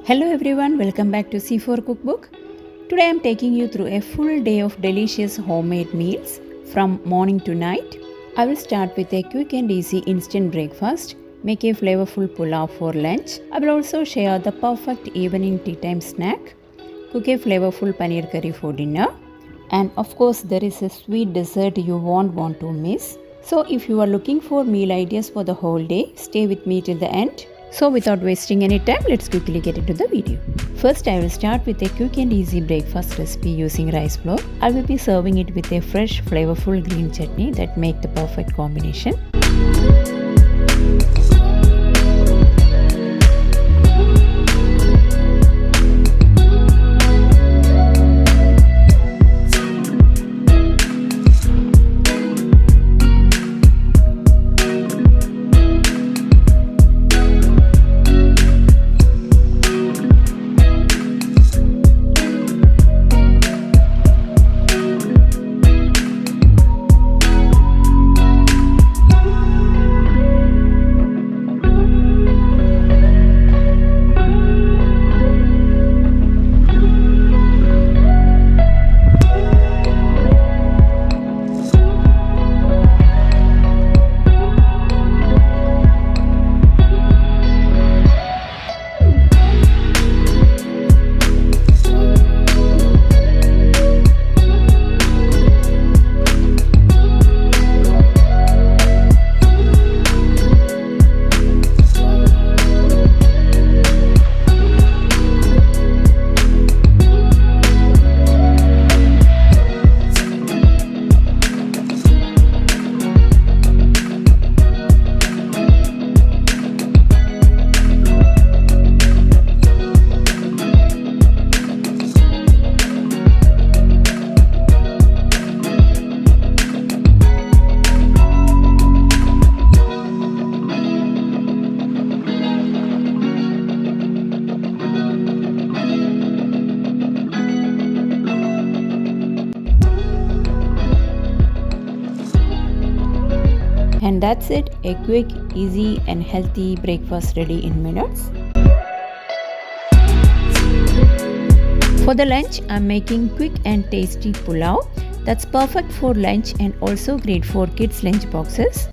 Hello everyone, welcome back to C4 Cookbook. Today I am taking you through a full day of delicious homemade meals from morning to night. I will start with a quick and easy instant breakfast, make a flavorful pulao for lunch. I will also share the perfect evening tea time snack, cook a flavorful paneer curry for dinner, and of course there is a sweet dessert you won't want to miss. So if you are looking for meal ideas for the whole day, stay with me till the end. So without wasting any time, let's quickly get into the video. First, I will start with a quick and easy breakfast recipe using rice flour. I will be serving it with a fresh, flavorful green chutney that make the perfect combination. And that's it, a quick, easy and healthy breakfast ready in minutes. For the lunch, I'm making quick and tasty pulao that's perfect for lunch and also great for kids' lunch boxes.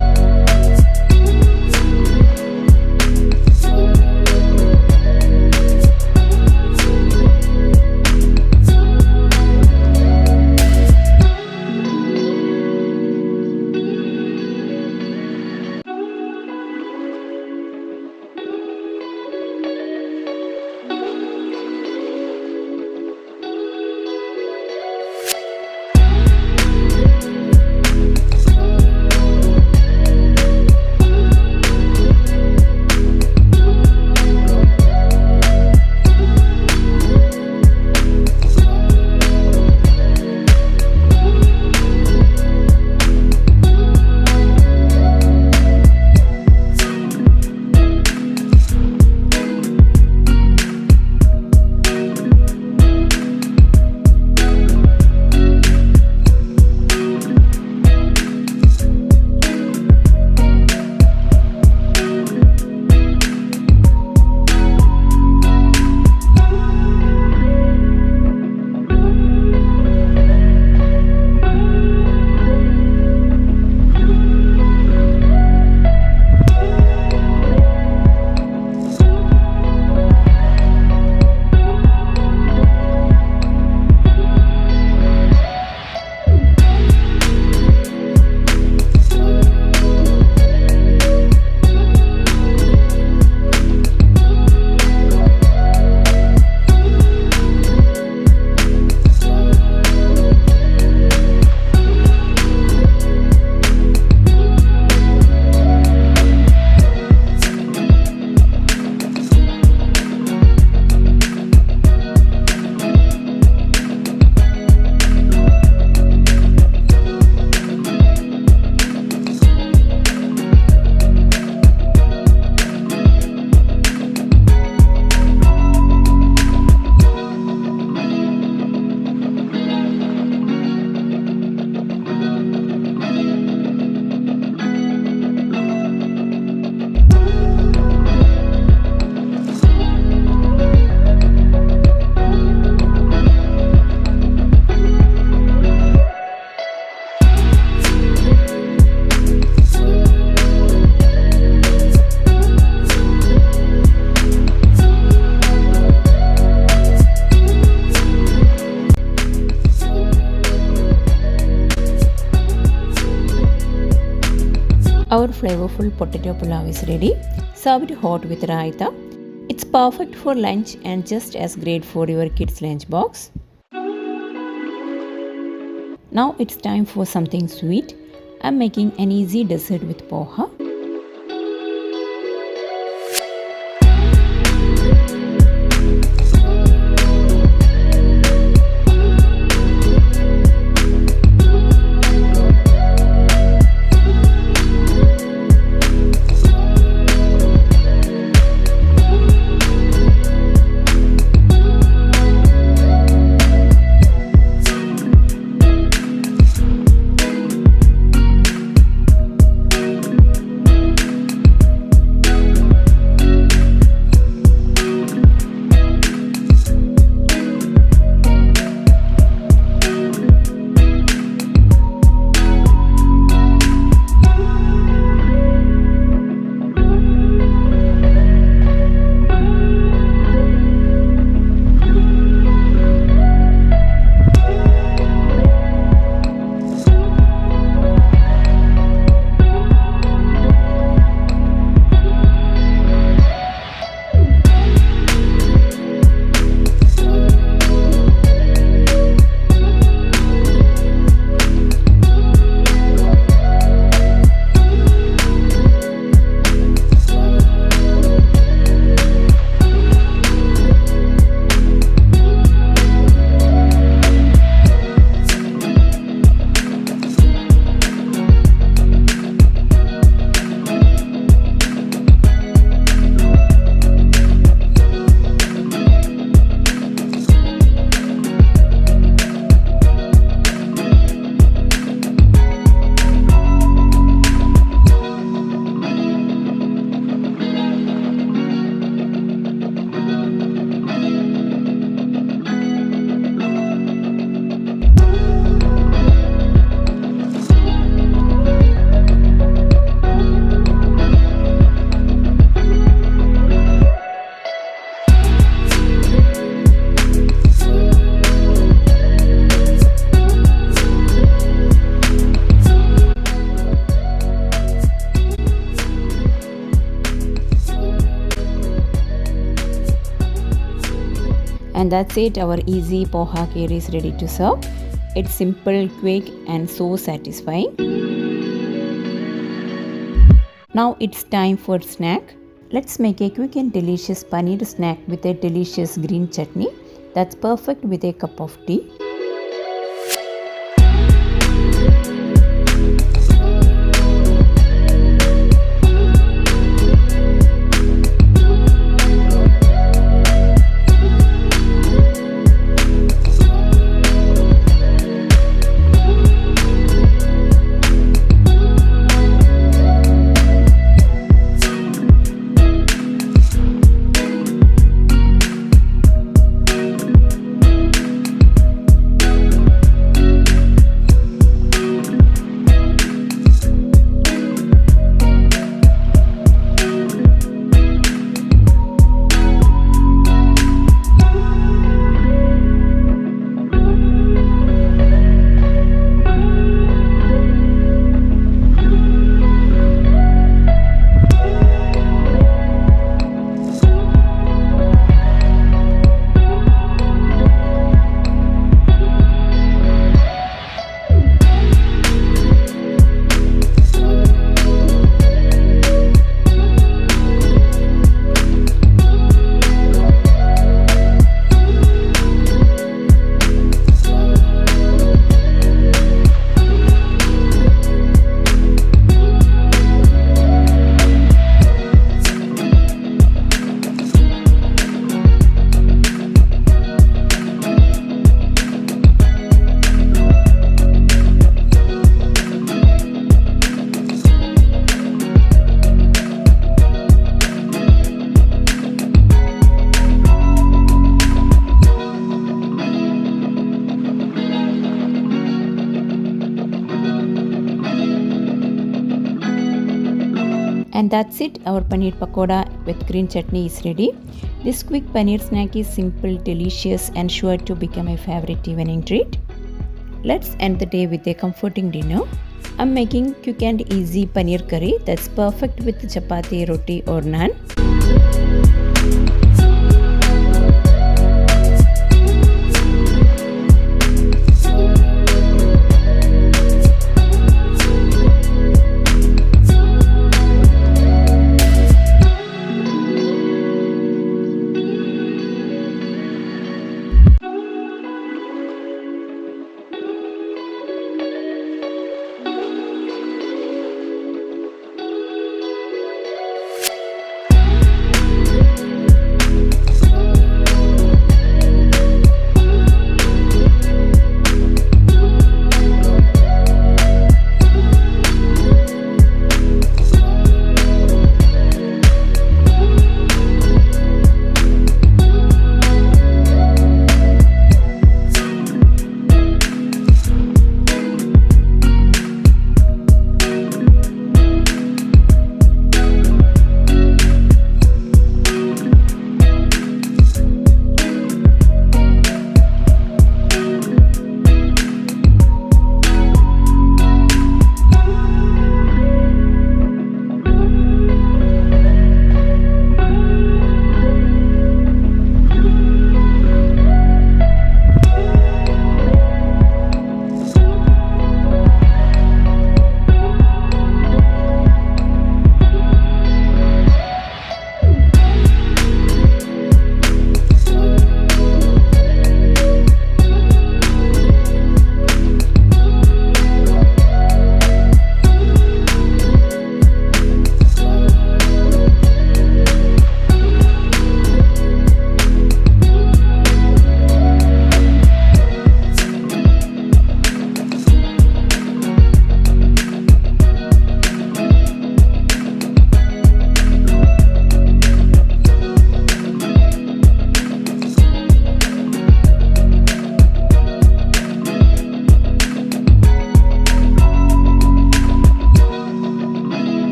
Our flavorful potato pulao is ready. Serve it hot with raita. It's perfect for lunch and just as great for your kids' lunchbox. Now it's time for something sweet. I'm making an easy dessert with poha. And that's it, our easy poha kheer is ready to serve. It's simple, quick and so satisfying. Now it's time for snack. Let's make a quick and delicious paneer snack with a delicious green chutney. That's perfect with a cup of tea. And that's it, our paneer pakoda with green chutney is ready. This quick paneer snack is simple, delicious and sure to become a favorite evening treat. Let's end the day with a comforting dinner. I'm making quick and easy paneer curry that's perfect with chapati, roti or naan.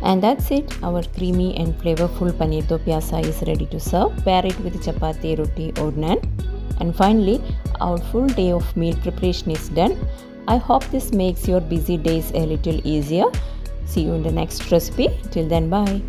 And that's it, our creamy and flavorful paneer do pyasa is ready to serve. Pair it with chapati, roti or naan. And finally, our full day of meal preparation is done. I hope this makes your busy days a little easier. See you in the next recipe. Till then, bye.